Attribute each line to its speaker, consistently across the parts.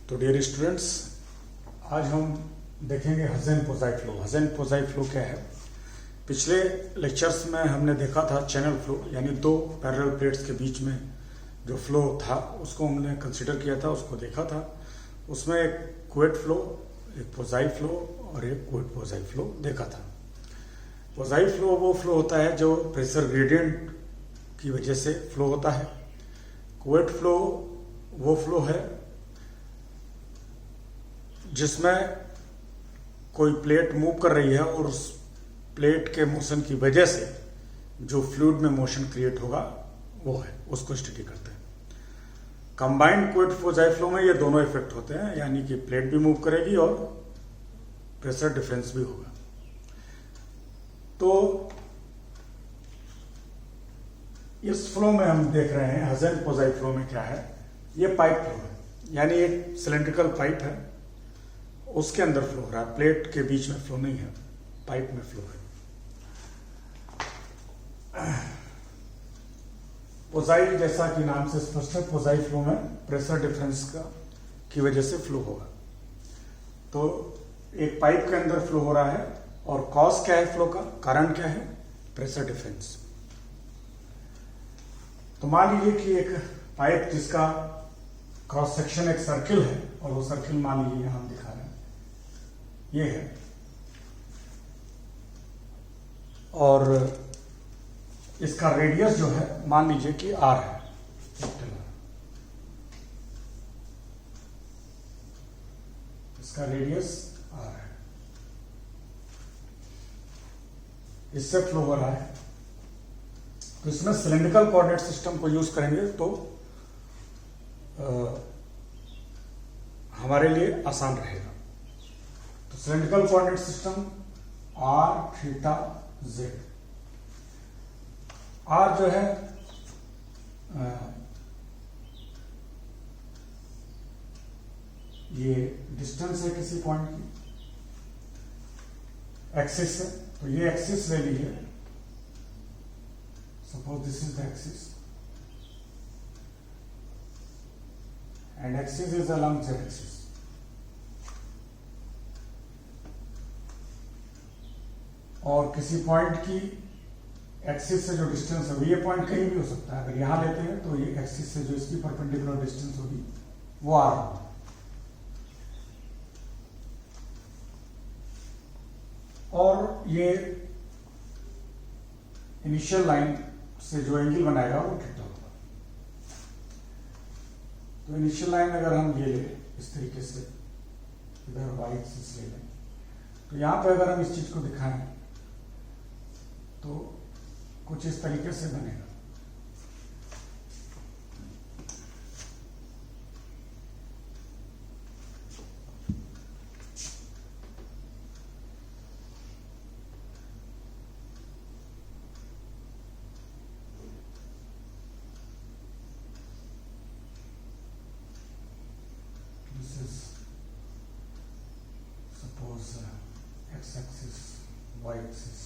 Speaker 1: तो dear students, आज हम देखेंगे हसेन-पोज़ाई फ्लो। हसेन-पोज़ाई फ्लो क्या है? पिछले लेक्चर्स में हमने देखा था चैनल फ्लो, यानी दो पैरेलल प्लेट्स के बीच में जो फ्लो था उसको हमने कंसिडर किया था, उसको देखा था। उसमें एक कुवेट फ्लो, एक पोज़ाई फ्लो और एक कुवेट पोज़ाई फ्लो देखा था। पोज़ाई फ्लो वो फ्लो होता है जो प्रेशर ग्रेडियंट की वजह से फ्लो होता है। कुवेट फ्लो वो फ्लो है जिसमें कोई प्लेट मूव कर रही है और उस प्लेट के मोशन की वजह से जो फ्लूइड में मोशन क्रिएट होगा वो है, उसको स्टडी करते हैं। कंबाइंड कुवेट पोज़ाई फ्लो में ये दोनों इफेक्ट होते हैं, यानी कि प्लेट भी मूव करेगी और प्रेशर डिफरेंस भी होगा। तो इस फ्लो में हम देख रहे हैं हसेन-पोज़ाई फ्लो में क्या है, ये पाइप फ्लो है, यानी एक सिलेंड्रिकल पाइप है, उसके अंदर फ्लो हो रहा है, प्लेट के बीच में फ्लो नहीं है, पाइप में फ्लो है। पोज़ाई जैसा कि नाम से स्पष्ट है, पोज़ाई फ्लो में प्रेशर डिफरेंस की वजह से फ्लो होगा। तो एक पाइप के अंदर फ्लो हो रहा है और कॉज क्या है फ्लो का, कारण क्या है, प्रेशर डिफरेंस। तो मान लीजिए कि एक पाइप जिसका क्रॉस सेक्शन एक सर्किल है और वो सर्किल मान लीजिए यहां हम दिखा रहे हैं, ये है, और इसका रेडियस जो है मान लीजिए कि आर है, इसका रेडियस आर है, इससे फ्लो हो रहा है। तो इसमें सिलेंड्रिकल कोऑर्डिनेट सिस्टम को यूज करेंगे तो हमारे लिए आसान रहेगा। तो cylindrical coordinate system R theta Z. R जो है ये डिस्टेंस है किसी पॉइंट की एक्सिस से, तो ये एक्सिस ले लीजिए, suppose this is the axis and axis is along z axis. और किसी पॉइंट की एक्सिस से जो डिस्टेंस है, ये पॉइंट कहीं भी हो सकता है, अगर यहां लेते हैं तो ये एक्सिस से जो इसकी परपेंडिकुलर डिस्टेंस होगी वो आर होगी। और ये इनिशियल लाइन से जो एंगल बनाएगा वो थीटा होगा। तो इनिशियल लाइन अगर हम ये ले इस तरीके से, इधर वाई एक्सिस ले लें, तो यहां पे अगर हम इस चीज को दिखाएं तो कुछ इस तरीके से बनेगा। X axis, Y axis,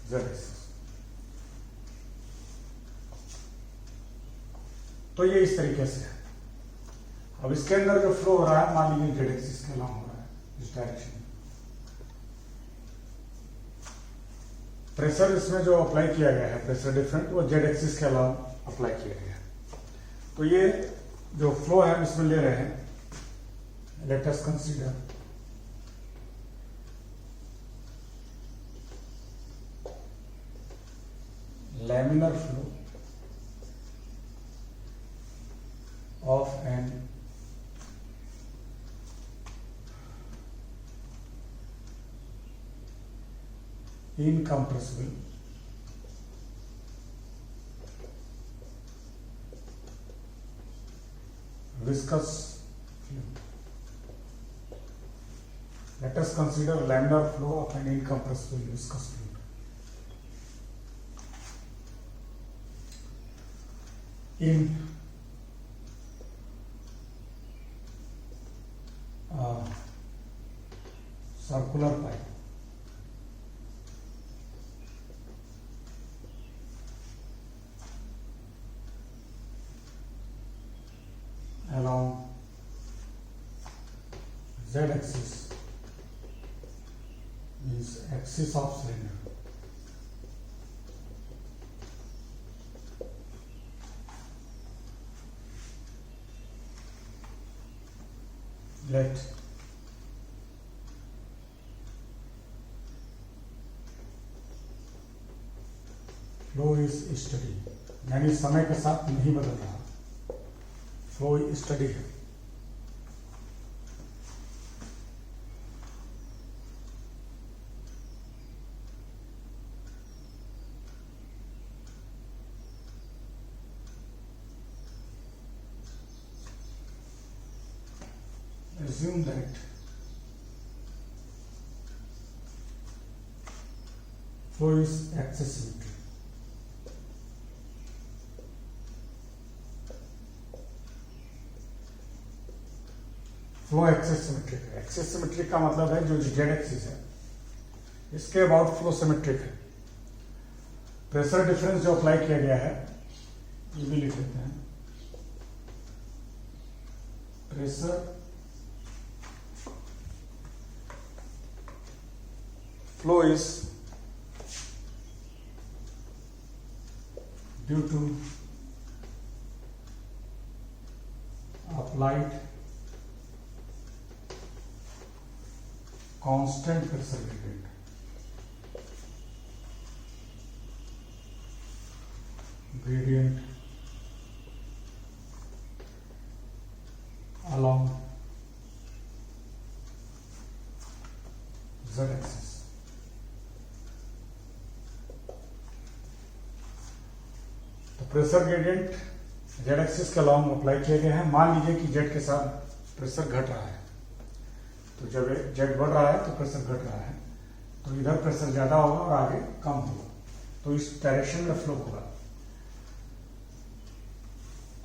Speaker 1: Z axis। तो ये इस तरीके से है। अब इसके अंदर जो फ्लो हो रहा है मान लीजिए जेड एक्सिस के अलावा हो रहा है, इस डायरेक्शन में। प्रेशर इसमें जो अप्लाई किया गया है, प्रेशर डिफरेंट, वो जेड एक्सिस के अलावा अप्लाई किया गया है। तो ये जो फ्लो है हम इसमें ले रहे हैं, let us consider laminar flow of an incompressible viscous fluid. Let us consider laminar flow of an incompressible viscous fluid. In circular pipe along Z axis means axis of cylinder. Let flow is study, यानी समय के साथ नहीं बदल रहा, flow study है। Assume that flow is axis symmetry. Flow axis symmetric है। Axis symmetric का मतलब है जो जेड एक्सिस है इसके अबाउट फ्लो सिमेट्रिक है। प्रेशर डिफरेंस जो अप्लाई किया गया है ये भी लिख देते हैं। Pressure flow is due to applied constant pressure gradient along z axis। Pressure gradient Z axis के लॉन्ग अप्लाई किए गए हैं। मान लीजिए कि जेड के साथ प्रेशर घट रहा है, तो जब जेड बढ़ रहा है तो प्रेशर घट रहा है, तो इधर प्रेशर ज्यादा होगा और आगे कम होगा, तो इस डायरेक्शन में फ्लो होगा।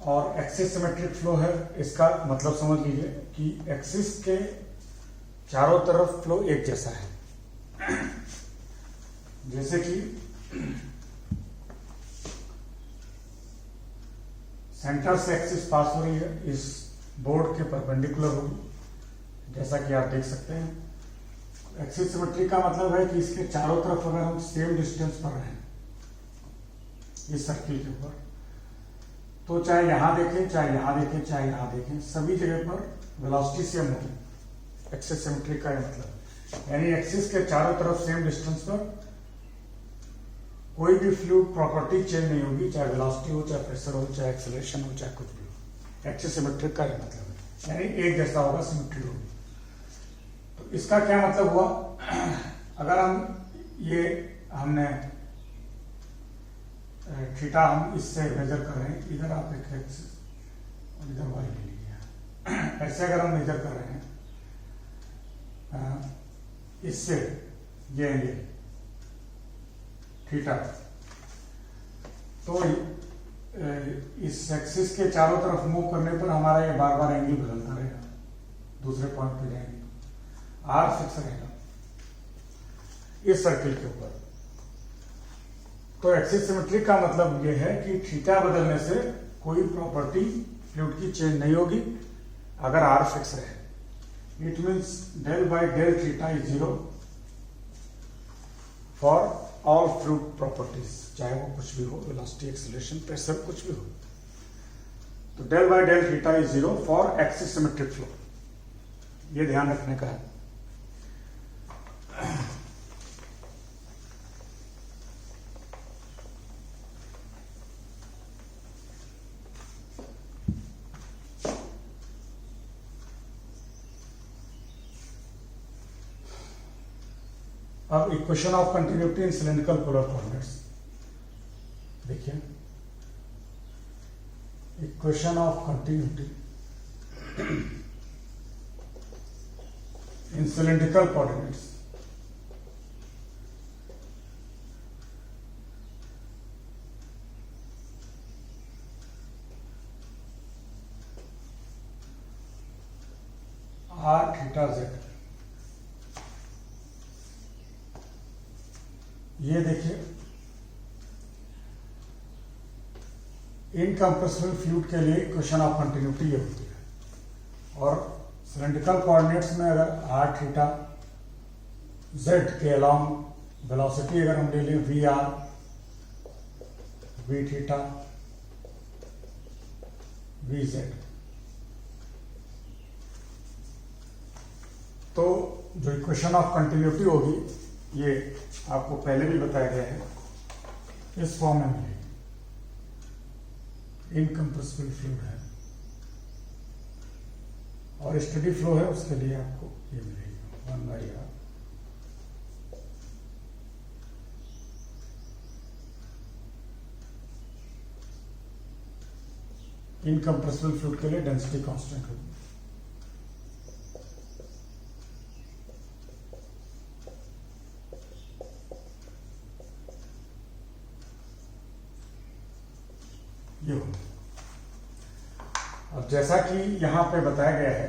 Speaker 1: और एक्सिस सिमेट्रिक फ्लो है, इसका मतलब समझ लीजिए कि एक्सिस के चारों तरफ फ्लो एक जैसा है। जैसे कि सेंटर से एक्सिस पास हो रही है, इस बोर्ड के परपेंडिकुलर होगी, जैसा कि आप देख सकते हैं। एक्सिस सिमेट्री का मतलब है कि इसके चारों तरफ अगर हम सेम डिस्टेंस पर रहें इस सर्किल के ऊपर, तो चाहे यहां देखें, चाहे यहां देखें, चाहे यहां देखें, सभी जगह पर वेलोसिटी सेम होगी। एक्सिस सिमेट्री का मतलब यानी एक्सिस के चारों तरफ सेम डिस्टेंस पर कोई भी फ्लूइड प्रॉपर्टी चेंज नहीं होगी, चाहे वेलोसिटी हो, चाहे प्रेशर हो, चाहे एक्सेलरेशन हो, चाहे कुछ भी हो। एक्सिस सिमेट्रिक का मतलब है यानी एक जैसा होगा, सिमेट्री होगी। तो इसका क्या मतलब हुआ, अगर हमने थीटा हम इससे मेजर कर रहे हैं, इधर आप एक एक्सिस और इधर वाई ले लीजिए, ऐसे अगर हम मेजर कर रहे हैं इससे ये थीटा, तो इस एक्सिस के चारों तरफ मूव करने पर हमारा ये बार बार एंगल बदलता रहेगा, दूसरे पॉइंट पे जाएंगे, आर फिक्स रहेगा इस सर्किल के ऊपर। तो एक्सिस सिमेट्री का मतलब ये है कि थीटा बदलने से कोई प्रॉपर्टी फ्लूइड की चेंज नहीं होगी अगर आर फिक्स रहे। It means del by del theta is 0 for all fluid properties, चाहे वो कुछ भी हो, वेलोसिटी, एक्सेलरेशन, प्रेशर, कुछ भी हो। तो del by del theta is 0 for axis symmetric flow, ये ध्यान रखने का है। अब equation of continuity in cylindrical polar coordinates देखिए। Equation of continuity in cylindrical coordinates, R theta Z. ये देखिए, इनकम्प्रेसिबल फ्लूइड के लिए इक्वेशन ऑफ कंटिन्यूटी ये होती है, और सिलेंड्रिकल कोऑर्डिनेट्स में अगर आर थीटा जेड के अलोंग वेलोसिटी अगर हम ले लें V R V theta V Z, तो जो इक्वेशन ऑफ कंटिन्यूटी होगी ये आपको पहले भी बताया गया है, इस फॉर्म में मिलेगी। इनकम्प्रेसिबल फ्लूइड है और स्टेडी फ्लो है, उसके लिए आपको ये मिलेगी 1/r। इनकम्प्रेसिबल फ्लूइड के लिए डेंसिटी कांस्टेंट होगी। ये हो। अब जैसा कि यहां पे बताया गया है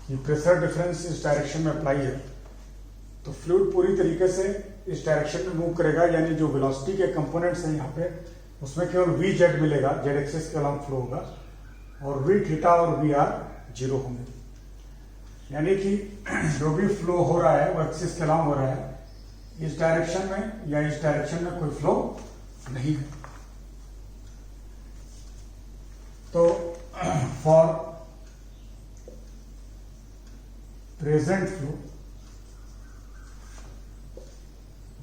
Speaker 1: कि प्रेशर डिफरेंस इस डायरेक्शन में अप्लाई है, तो फ्लूइड पूरी तरीके से इस डायरेक्शन में मूव करेगा, यानी जो वेलोसिटी के कंपोनेंट्स हैं यहाँ पे उसमें केवल वी जेड मिलेगा, जेड एक्सिस के अलोंग फ्लो होगा, और वी थीटा और वी आर जीरो होंगे, यानी कि जो भी फ्लो हो रहा है वो एक्सिस के अलोंग हो रहा है, इस डायरेक्शन में या इस डायरेक्शन में कोई फ्लो नहीं है। तो for present flow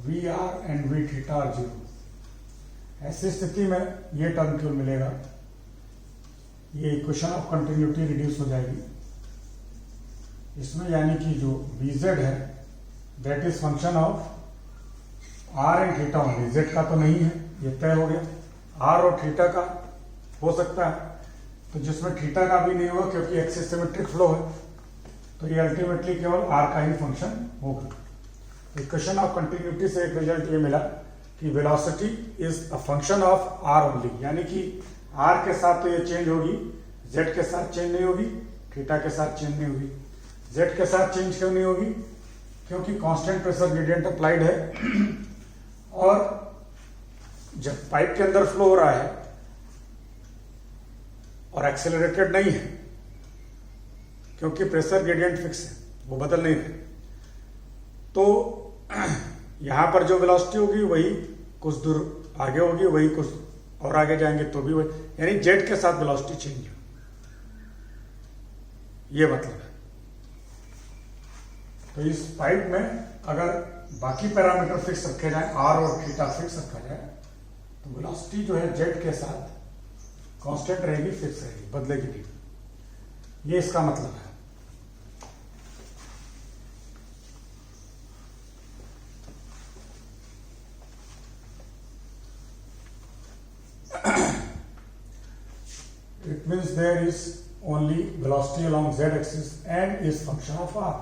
Speaker 1: V R and V theta are zero, ऐसी स्थिति में ये टर्म केवल मिलेगा, ये इक्वेशन ऑफ कंटिन्यूटी रिड्यूस हो जाएगी इसमें, यानी कि जो वी जेड है that is function of R and theta only, Z का तो नहीं है, ये तय हो गया। आर और थीटा का हो सकता है, तो जिसमें थीटा का भी नहीं होगा क्योंकि एक्सिस सिमेट्रिक फ्लो है, तो ये अल्टीमेटली केवल आर का ही फंक्शन होगा। इक्वेशन ऑफ कंटिन्यूटी से एक रिजल्ट ये मिला कि velocity is a function of R only, यानी कि आर के साथ तो ये चेंज होगी, जेड के साथ चेंज नहीं होगी, थीटा के साथ चेंज नहीं होगी। जेड के साथ चेंज क्यों नहीं होगी? क्योंकि कांस्टेंट प्रेशर ग्रेडियंट अप्लाइड है और जब पाइप के अंदर फ्लो हो रहा है और एक्सेलरेटेड नहीं है, क्योंकि प्रेशर ग्रेडियंट फिक्स है, वो बदल नहीं रहे, तो यहां पर जो वेलोसिटी होगी वही कुछ दूर आगे होगी, वही कुछ और आगे जाएंगे तो भी वही, यानी जेड के साथ वेलोसिटी चेंज है, ये मतलब है। तो इस पाइप में अगर बाकी पैरामीटर फिक्स रखे जाए, आर और थीटा फिक्स रखा जाए, तो वेलोसिटी जो है जेड के साथ कांस्टेंट रहेगी, फिक्स रहेगी, बदलेगी नहीं, ये इसका मतलब है। It means there is only velocity along z axis and is function of r.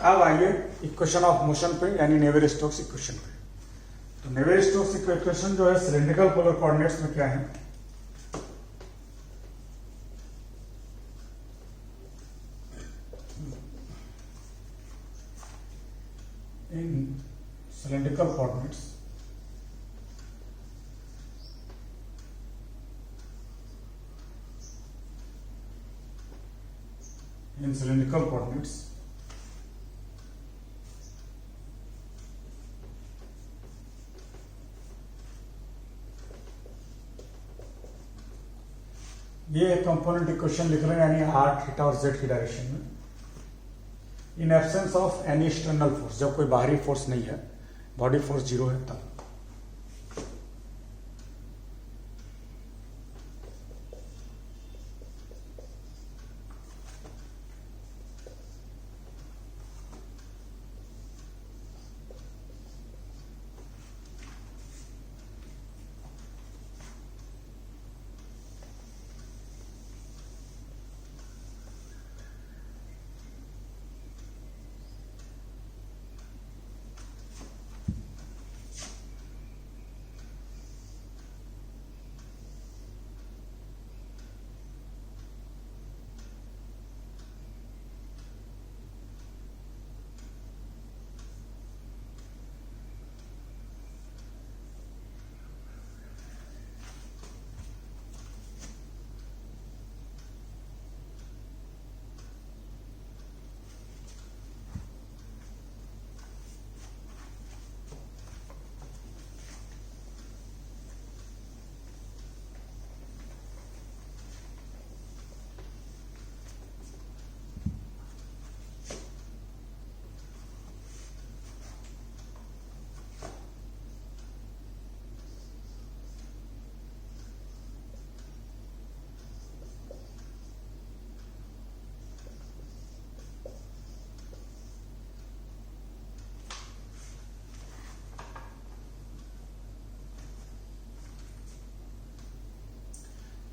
Speaker 1: अब आइए इक्वेशन ऑफ मोशन पे, यानी नेवियर-स्टोक्स इक्वेशन पे। तो नेवियर-स्टोक्स इक्वेशन जो है सिलेंड्रिकल पोलर कोऑर्डिनेट्स में क्या है? In cylindrical coordinates in cylindrical coordinates, ये कंपोनेंट इक्वेशन लिख रहे हैं, यानी आर थीटा और जेड की डायरेक्शन में, in absence of any external force, जब कोई बाहरी फोर्स नहीं है, बॉडी फोर्स जीरो है तब।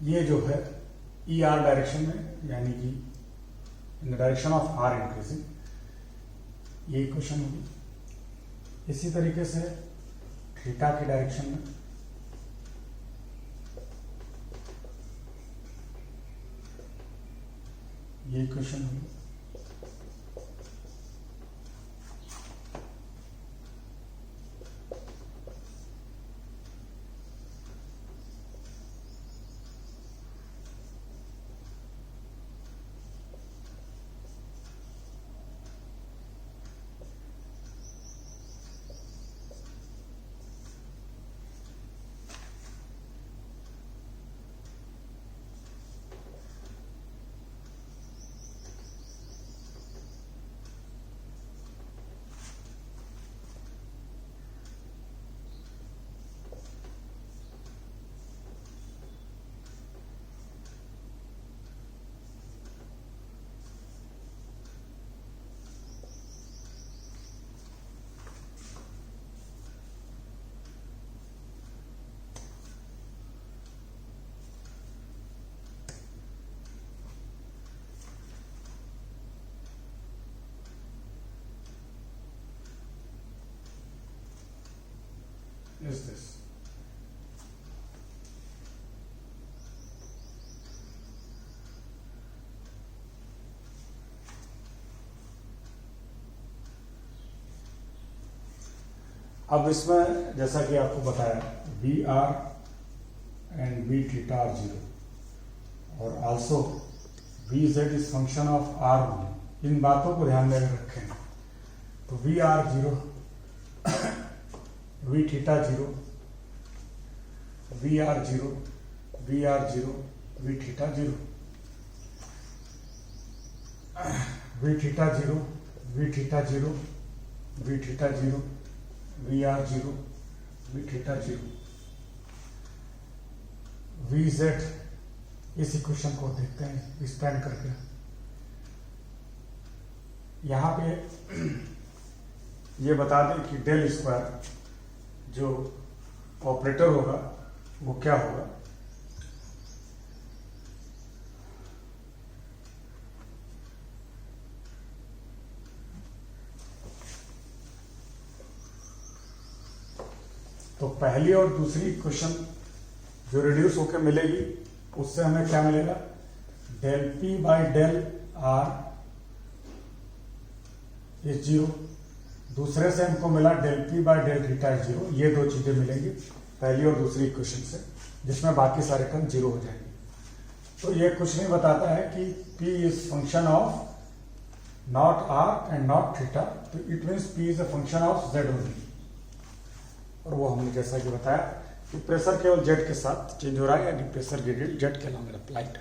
Speaker 1: ये जो है ई आर डायरेक्शन में, यानी कि in the direction of R increasing, ये इक्वेशन होगी। इसी तरीके से थीटा की डायरेक्शन में ये इक्वेशन होगी। Is this अब इसमें जैसा कि आपको बताया V R and V theta are zero और also V Z is function of R only. इन बातों को ध्यान में रखें तो V R zero, V theta zero, V R zero, V R zero, V theta zero, V theta zero, V theta zero, V theta zero, V R zero, V theta zero, V Z. इस equation को देखते हैं spend करके। यहां पे ये बता दें कि डेल स्क्वायर जो ऑपरेटर होगा वो क्या होगा। तो पहली और दूसरी इक्वेशन जो रिड्यूस होकर मिलेगी उससे हमें क्या मिलेगा, del P by del R is zero. दूसरे से हमको मिला del P by del theta is zero. ये दो चीजें मिलेंगी पहली और दूसरी इक्वेशन से, जिसमें बाकी सारे टर्म जीरो हो जाएंगे। तो ये कुछ नहीं बताता है कि P is function of not R and not theta, तो it means P is a function of Z only. और वो हमने जैसा कि बताया कि प्रेशर केवल Z के साथ चेंज हो रहा है, यानी प्रेशर ग्रेडियंट Z के अलॉन्ग अप्लाइड।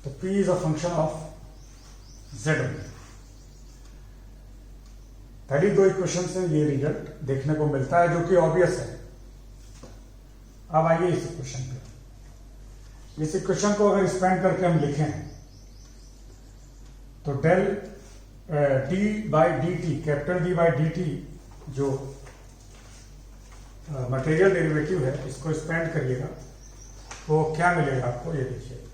Speaker 1: तो P is a function of Z only. पहली दो इक्वेशन से ये रिजल्ट देखने को मिलता है, जो कि ऑब्वियस है। अब आइए इस इक्वेशन पे। इस इक्वेशन को अगर स्पेंड करके हम लिखें तो del D by D T, capital D by D T जो मटेरियल डेरिवेटिव है, इसको स्पेंड करिएगा तो क्या मिलेगा आपको, ये देखिए।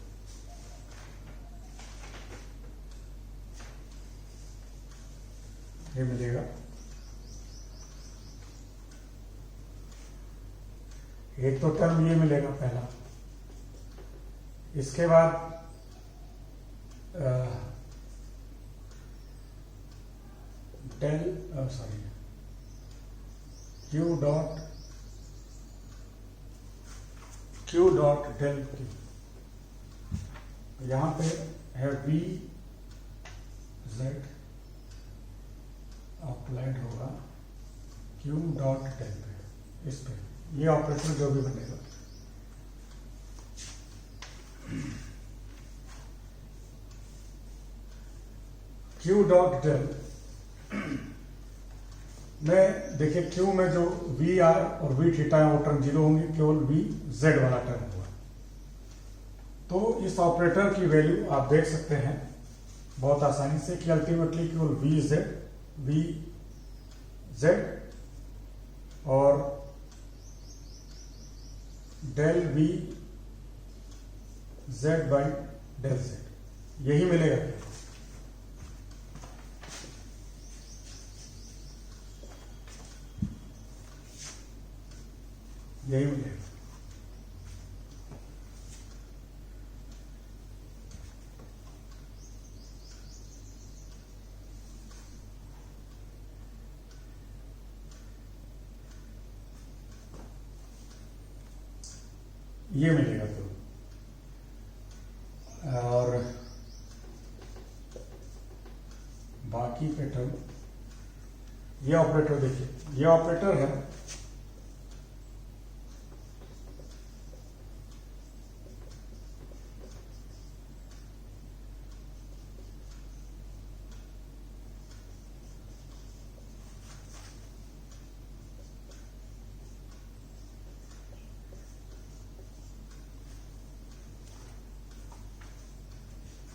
Speaker 1: ये मिलेगा एक तो टर्म ये मिलेगा पहला, इसके बाद del sorry Q dot del Q, यहां पे है वी जेड अप्लाइड होगा क्यू डॉट डेल पे, इस पे ये ऑपरेटर जो भी बनेगा। क्यू डॉट डेल में देखिए, क्यू में जो वी आर और वी थीटा है वो टर्म जीरो होंगे, केवल वी जेड वाला टर्म होगा। तो इस ऑपरेटर की वैल्यू आप देख सकते हैं बहुत आसानी से कि अल्टीमेटली केवल वी जेड और del V Z by del Z, यही मिलेगा क्या? यही मिलेगा। ये मिलेगा तो, और बाकी के टर्म, ये ऑपरेटर देखिए, ये ऑपरेटर है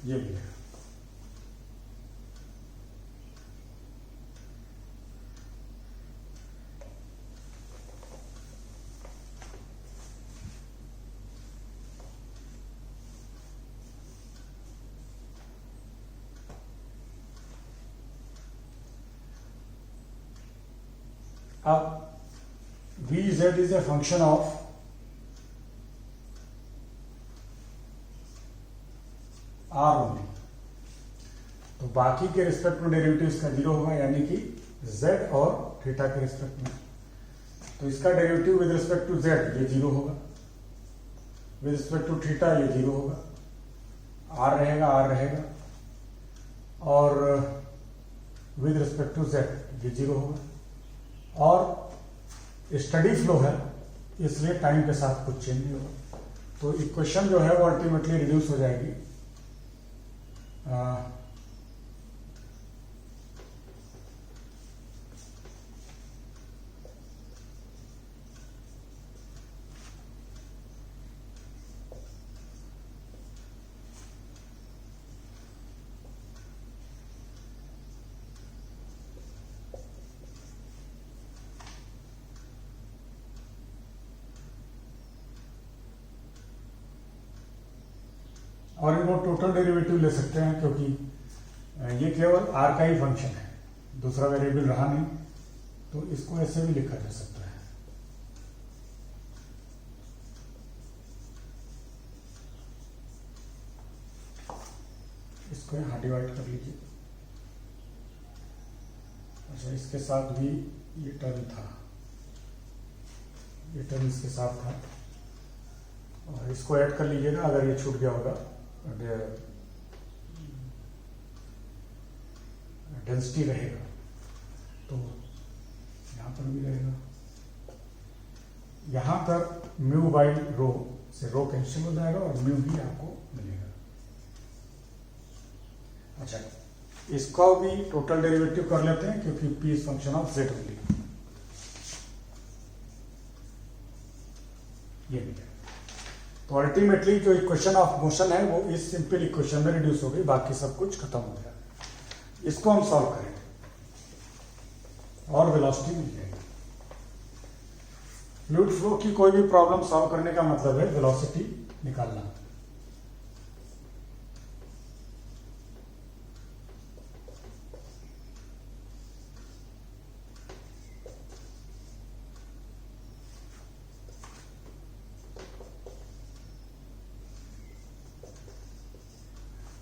Speaker 1: ये भी है। अब V Z is a function of R only, तो बाकी के रिस्पेक्ट में डेरिवेटिव इसका जीरो होगा, यानी कि z और थीटा के रिस्पेक्ट में। तो इसका derivative with respect to z ये जीरो होगा, विद रिस्पेक्ट टू थीटा ये जीरो होगा, r रहेगा, और विद रिस्पेक्ट टू z ये जीरो होगा। और स्टडी फ्लो है, इसलिए टाइम के साथ कुछ चेंज नहीं होगा, तो इक्वेशन जो है वो अल्टीमेटली रिड्यूस हो जाएगी और इनको टोटल डेरिवेटिव ले सकते हैं, क्योंकि ये केवल r का ही फंक्शन है, दूसरा वेरिएबल रहा नहीं, तो इसको ऐसे भी लिखा जा सकता है। इसको यहां डिवाइड कर लीजिए। अच्छा, इसके साथ भी ये टर्म था, ये टर्म इसके साथ था, और इसको ऐड कर लीजिएगा अगर ये छूट गया होगा। डेंसिटी रहेगा तो यहां पर भी रहेगा, यहां पर म्यू बाई रो से रो कैंसिल हो जाएगा और म्यू ही आपको मिलेगा। अच्छा, इसको भी टोटल डेरिवेटिव कर लेते हैं, क्योंकि p is function of z only. ये भी है, तो अल्टीमेटली जो इक्वेशन ऑफ मोशन है वो इस सिंपल इक्वेशन में रिड्यूस हो गई, बाकी सब कुछ खत्म हो गया। इसको हम सॉल्व करेंगे और वेलोसिटी मिल जाएगी। फ्लूइड फ्लो की कोई भी प्रॉब्लम सॉल्व करने का मतलब है वेलोसिटी निकालना।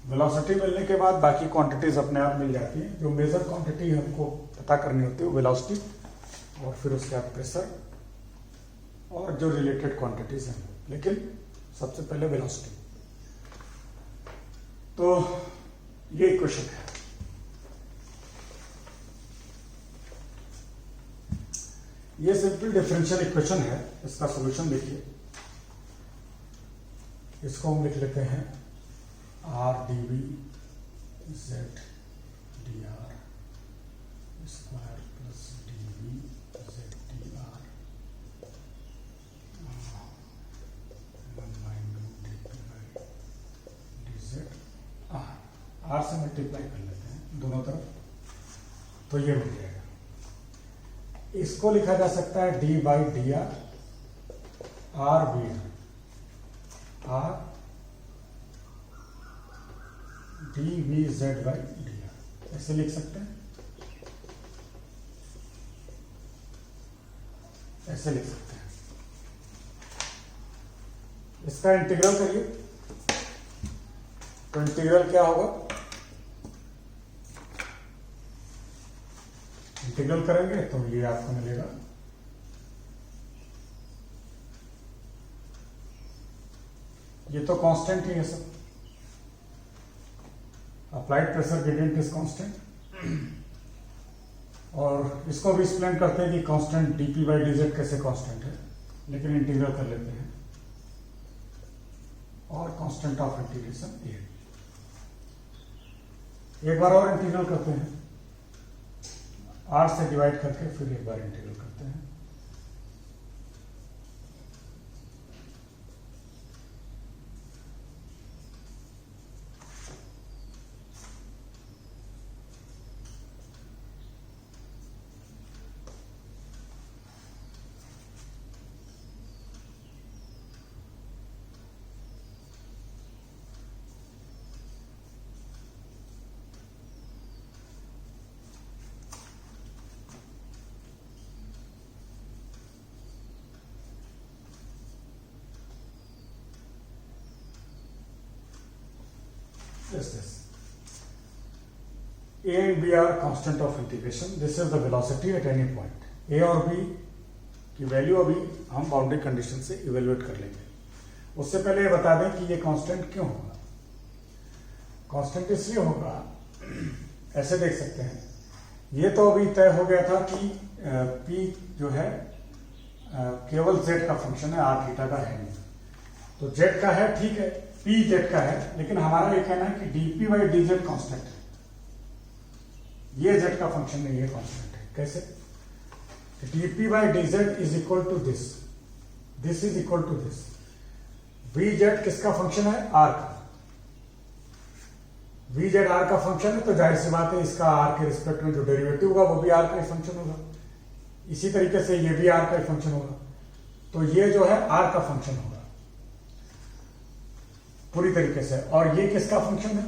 Speaker 1: वेलोसिटी मिलने के बाद बाकी क्वांटिटीज अपने आप मिल जाती हैं। जो मेजर क्वांटिटी हमको पता करनी होती है वो वेलोसिटी, और फिर उसके बाद प्रेशर और जो रिलेटेड क्वांटिटीज हैं, लेकिन सबसे पहले वेलोसिटी। तो ये इक्वेशन है। ये सिंपल डिफरेंशियल इक्वेशन है, इसका सॉल्यूशन देखिए। इसको हम लिख लेते हैं R D V Z D R square plus D V Z D R D Z R से मल्टीप्लाई कर लेते हैं दोनों तरफ, तो ये मिल जाएगा। इसको लिखा जा सकता है D by D R, R V R D V Z by D R, ऐसे लिख सकते हैं, ऐसे लिख सकते हैं। इसका इंटीग्रल करिए, तो इंटीग्रल क्या होगा, इंटीग्रल करेंगे तो ये आपको मिलेगा ये तो कांस्टेंट ही है सब, applied pressure gradient is constant. और इसको भी एक्सप्लेन करते हैं कि कांस्टेंट डीपी बाई डीजेड कैसे कांस्टेंट है, लेकिन इंटीग्रल कर लेते हैं। और कांस्टेंट ऑफ इंटीग्रेशन ए, एक बार और इंटीग्रल करते हैं, आर से डिवाइड करके फिर एक बार इंटीग्रल करते हैं। Is this A and B are constant of integration. This is the velocity at any point. A और B की वैल्यू अभी हम बाउंड्री कंडीशन से इवेल्युएट कर लेंगे। उससे पहले ये बता दें कि ये कांस्टेंट क्यों होगा। कांस्टेंट इसलिए होगा, ऐसे देख सकते हैं, ये तो अभी तय हो गया था कि P जो है केवल Z का फंक्शन है, R थीटा का है नहीं। तो Z का है, ठीक है, P Z का है, लेकिन हमारा ये कहना है कि dP बाई dZ कांस्टेंट है, ये Z का फंक्शन नहीं, ये कांस्टेंट है। कैसे? dP by dZ is equal to this, this is equal to this. Vz किसका फंक्शन है? R का। Vz R का फंक्शन है, तो जाहिर सी बात है इसका R के रिस्पेक्ट में जो डेरिवेटिव होगा वो भी R का ही फंक्शन होगा। इसी तरीके से ये भी R का ही फंक्शन होगा, तो ये जो है R का फंक्शन होगा पूरी तरीके से। और ये किसका फंक्शन है?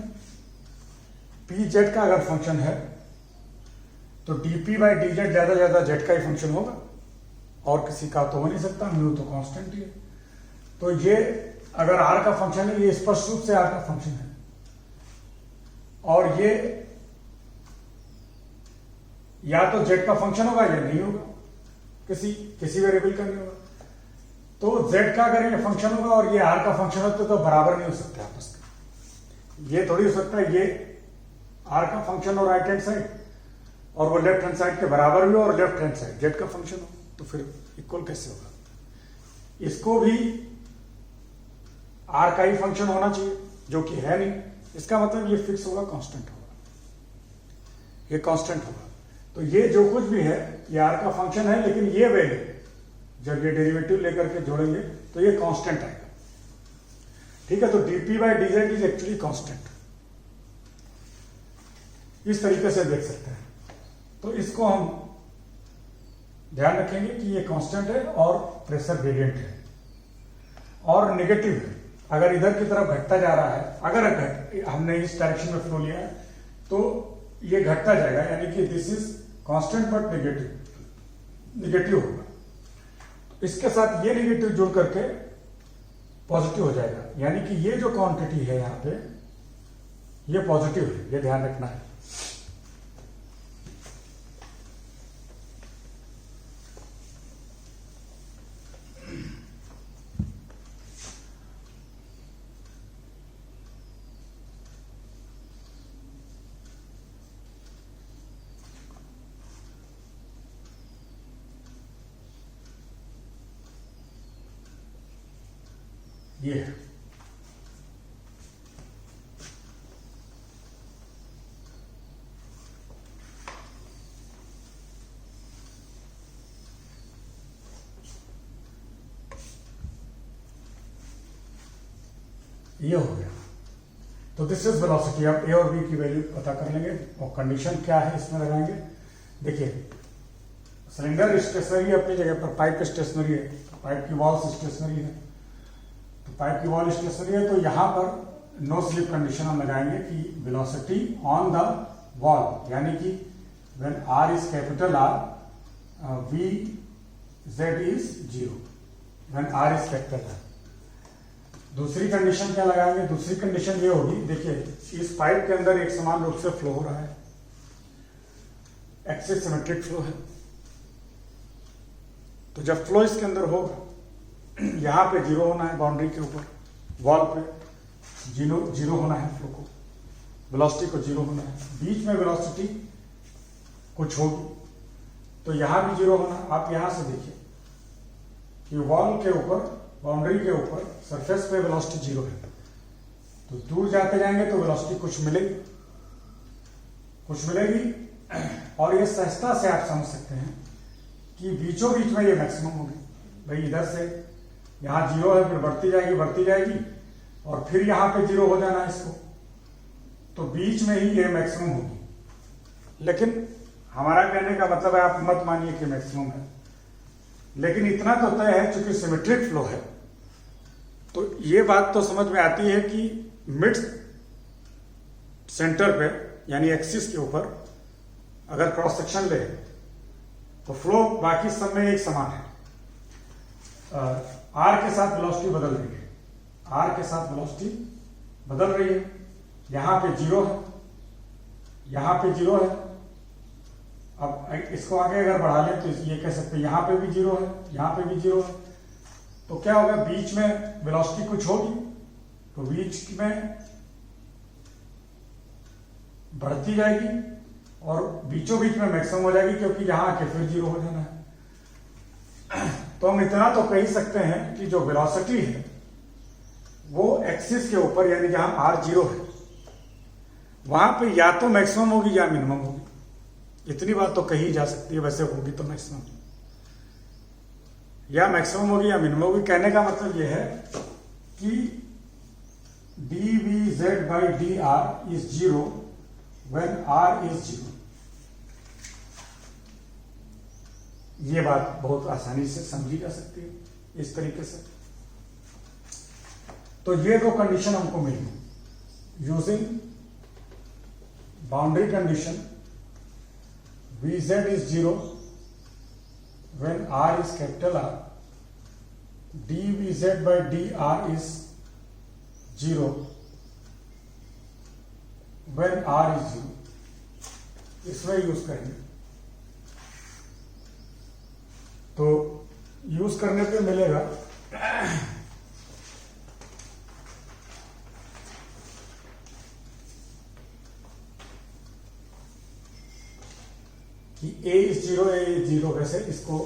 Speaker 1: Pz का अगर फंक्शन है तो dP बाई dz ज्यादा ज्यादा z का ही फंक्शन होगा, और किसी का तो हो नहीं सकता, म्यू तो कांस्टेंट ही है। तो ये अगर R का फंक्शन है, ये स्पष्ट रूप से R का फंक्शन है, और ये या तो z का फंक्शन होगा या नहीं होगा, किसी वेरिएबल का नहीं होगा। तो z का अगर ये फंक्शन होगा और ये R का फंक्शन होता तो बराबर नहीं हो सकते आपस में। ये थोड़ी हो सकता है ये R का फंक्शन और राइट हैंड साइड और वो लेफ्ट हैंड साइड के बराबर भी हो, और लेफ्ट हैंड साइड z का फंक्शन हो, तो फिर इक्वल कैसे होगा? इसको भी R का ही फंक्शन होना चाहिए, जो कि है नहीं। इसका मतलब ये फिक्स होगा, कांस्टेंट होगा, ये कांस्टेंट होगा। तो ये जो कुछ भी है ये R का फंक्शन है, लेकिन ये वैल्यू जब ये डेरिवेटिव लेकर के जोड़ेंगे तो ये कांस्टेंट आएगा, ठीक है। तो dP by dz is actually constant, इस तरीके से देख सकते हैं। तो इसको हम ध्यान रखेंगे कि ये कांस्टेंट है और प्रेशर ग्रेडियंट है और नेगेटिव है। अगर इधर की तरफ घटता जा रहा है, अगर हमने इस डायरेक्शन में फ्लो लिया है तो ये घटता जाएगा, यानी कि this is constant but negative होगा। इसके साथ ये नेगेटिव जुड़ करके पॉजिटिव हो जाएगा, यानी कि ये जो क्वांटिटी है यहां पे ये पॉजिटिव है, ये ध्यान रखना है। ये है ये हो गया। तो दिस इज वेलोसिटी। आप ए और बी की वैल्यू पता कर लेंगे और कंडीशन क्या है इसमें लगाएंगे। देखिए सिलेंडर स्टेशनरी अपनी जगह पर, पाइप स्टेशनरी है, पाइप की वॉल्स स्टेशनरी है। तो पाइप की वॉल स्टेशनरी है, तो यहां पर नो स्लिप कंडीशन हम लगाएंगे कि वेलोसिटी ऑन द वॉल, यानी कि when R is capital R V Z is 0 when R is capital R. दूसरी कंडीशन क्या लगाएंगे? दूसरी कंडीशन ये होगी, देखिए इस पाइप के अंदर एक समान रूप से फ्लो हो रहा है, एक्सिस सिमेट्रिक फ्लो है। तो जब फ्लो इसके अंदर होगा, यहां पे 0 होना है, बाउंड्री के ऊपर वॉल पे 0 होना है, फ्लो को वेलोसिटी को 0 होना है। बीच में वेलोसिटी कुछ होगी, तो यहां भी 0 होना। आप यहां से देखिए कि वॉल के ऊपर, बाउंड्री के ऊपर सरफेस पे वेलोसिटी 0 है, तो दूर जाते जाएंगे तो वेलोसिटी कुछ मिलेगी, और ये सहजता से आप समझ सकते हैं कि बीचों बीच में ये मैक्सिमम होगी। भाई इधर से यहाँ 0 है, फिर बढ़ती जाएगी और फिर यहाँ पे 0 हो जाना है इसको, तो बीच में ही ये मैक्सिमम होगी। लेकिन हमारा कहने का मतलब है, आप मत मानिए कि मैक्सिमम है, लेकिन इतना तो तय है चूंकि सिमेट्रिक फ्लो है, तो ये बात तो समझ में आती है कि मिड सेंटर पे यानी एक्सिस के ऊपर अगर क्रॉस सेक्शन ले तो फ्लो बाकी सब में एक समान है। आर के साथ वेलोसिटी बदल रही है, यहां पे 0 है, यहां पे 0 है। अब इसको आगे अगर बढ़ा लें तो ये कह सकते हैं यहां पे भी 0 है, यहां पे भी 0 है, तो क्या होगा? बीच में वेलोसिटी कुछ होगी, तो बीच में बढ़ती जाएगी और बीचों बीच में मैक्सिमम हो जाएगी, क्योंकि यहां आके फिर 0 हो जाना है। तो हम इतना तो कह ही सकते हैं कि जो वेलोसिटी है वो एक्सिस के ऊपर, यानी जहां r0 है, वहां पे या तो मैक्सिमम होगी या मिनिमम होगी। इतनी बात तो कही जा सकती है, वैसे होगी तो मैक्सिमम, या मैक्सिमम होगी या मिनिमम होगी। कहने का मतलब यह है कि dvz by dr is 0 when r is 0। ये बात बहुत आसानी से समझी जा सकती है इस तरीके से। तो ये दो कंडीशन हमको मिली using boundary condition vz is 0 when r is capital R, dvz by dr is 0 when r is 0। इसमें यूज करेंगे, तो यूज करने पे मिलेगा कि a is 0, वैसे इसको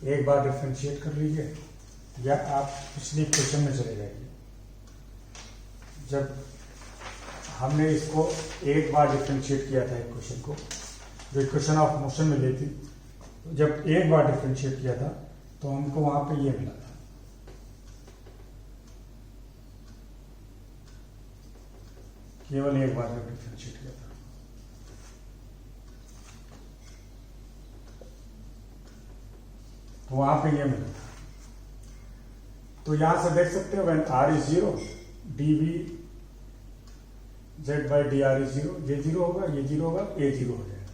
Speaker 1: एक बार डिफरेंशिएट कर लीजिए, या आप पिछली क्वेश्चन में चले जाइए। जब हमने इसको एक बार डिफरेंशिएट किया था, एक क्वेश्चन को जो इक्वेशन ऑफ मोशन में ली थी, तो जब एक बार डिफरेंशिएट किया था तो हमको वहां पे ये मिला था, केवल एक बार जब डिफरेंशिएट किया था। तो वहां पे ये मिला था। तो यहां से देख सकते हो when r is 0 dv z by dr is 0, ये 0 होगा, ये 0 होगा, a 0 हो जाएगा,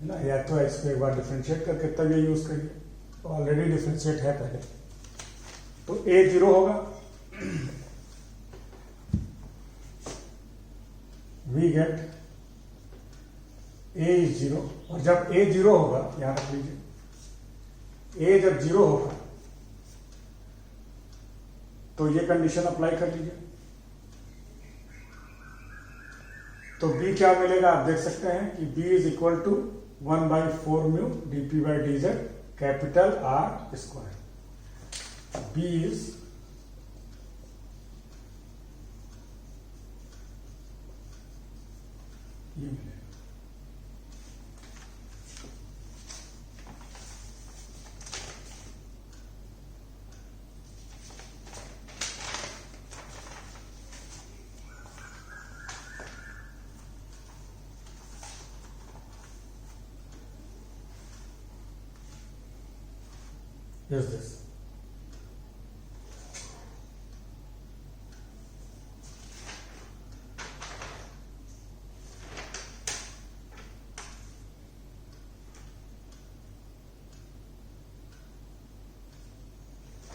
Speaker 1: है ना। या तो x को एक बार डिफरेंशिएट करके तब ये यूज करिए, तो ऑलरेडी डिफरेंशिएट है पहले, तो a 0 होगा, we get a is 0। और जब a 0 होगा, यहां रख लीजिए, a जब 0 होगा तो ये कंडीशन अप्लाई कर लीजिए, तो b क्या मिलेगा? आप देख सकते हैं कि b is equal to 1/4 mu dp by dz capital R square. b is ये मिलेगा। is this.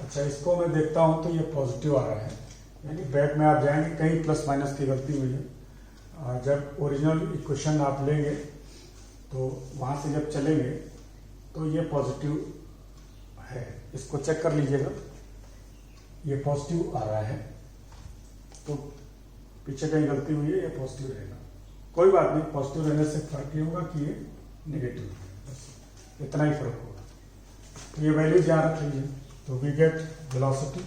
Speaker 1: अच्छा, इसको मैं देखता हूं तो ये पॉजिटिव आ रहा है, यानी बैक में आप जाएंगे कहीं प्लस माइनस की गलती हुई है। जब ओरिजिनल इक्वेशन आप लेंगे तो वहां से जब चलेंगे तो ये पॉजिटिव है, इसको चेक कर लीजिएगा, ये पॉजिटिव आ रहा है, तो पीछे कहीं गलती हुई है, ये पॉजिटिव रहेगा। कोई बात नहीं, पॉजिटिव रहने से फर्क ये होगा कि ये नेगेटिव है, बस इतना ही फर्क होगा। तो ये वैल्यू ध्यान रख लीजिए। तो we get velocity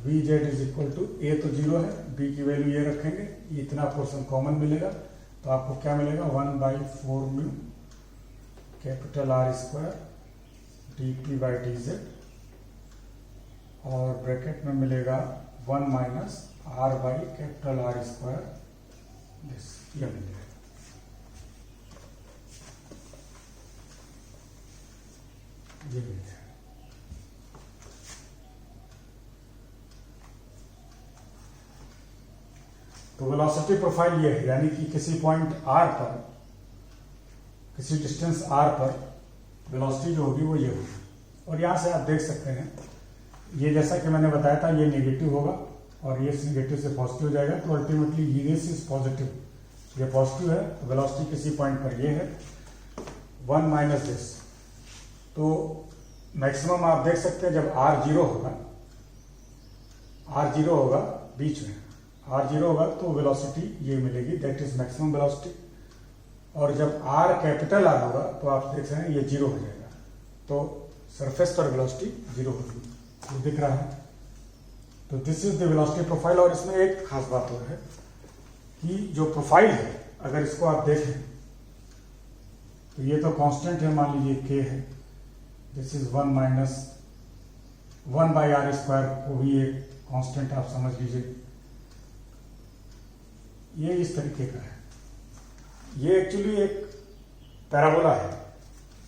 Speaker 1: V Z is equal to, uh तो 0 है, बी की वैल्यू ये रखेंगे, ये इतना पोर्शन कॉमन मिलेगा, तो आपको क्या मिलेगा 1/4 mu capital R square D P by D Z, और ब्रैकेट में मिलेगा 1 minus R by capital R square, ये मिलेगा। ये मिल जाएगा। तो वेलोसिटी प्रोफाइल ये है, यानी कि किसी पॉइंट आर पर, किसी डिस्टेंस आर पर वेलोसिटी जो होगी वो ये होगी। और यहां से आप देख सकते हैं, ये जैसा कि मैंने बताया था, ये नेगेटिव होगा और ये नेगेटिव से पॉजिटिव हो जाएगा, तो अल्टीमेटली दिस इज पॉजिटिव, ये पॉजिटिव है, तो वेलोसिटी किसी पॉइंट पर ये है 1 माइनस दिस। तो मैक्सिमम आप देख सकते हैं जब आर 0 होगा, आर 0 होगा बीच में, आर 0 होगा तो वेलोसिटी ये मिलेगी, दैट इज मैक्सिमम वेलोसिटी। और जब आर कैपिटल आर होगा तो आप देख रहे हैं ये 0 हो जाएगा, तो सरफेस पर वेलोसिटी 0 होगी, ये दिख रहा है। तो this is the velocity profile. और इसमें एक खास बात और है कि जो प्रोफाइल है, अगर इसको आप देखें तो ये तो कांस्टेंट है, मान लीजिए k है, this is 1 minus 1/r square को भी एक कांस्टेंट आप समझ लीजिए। ये इस तरीके का है, ये एक्चुअली एक पैराबोला है,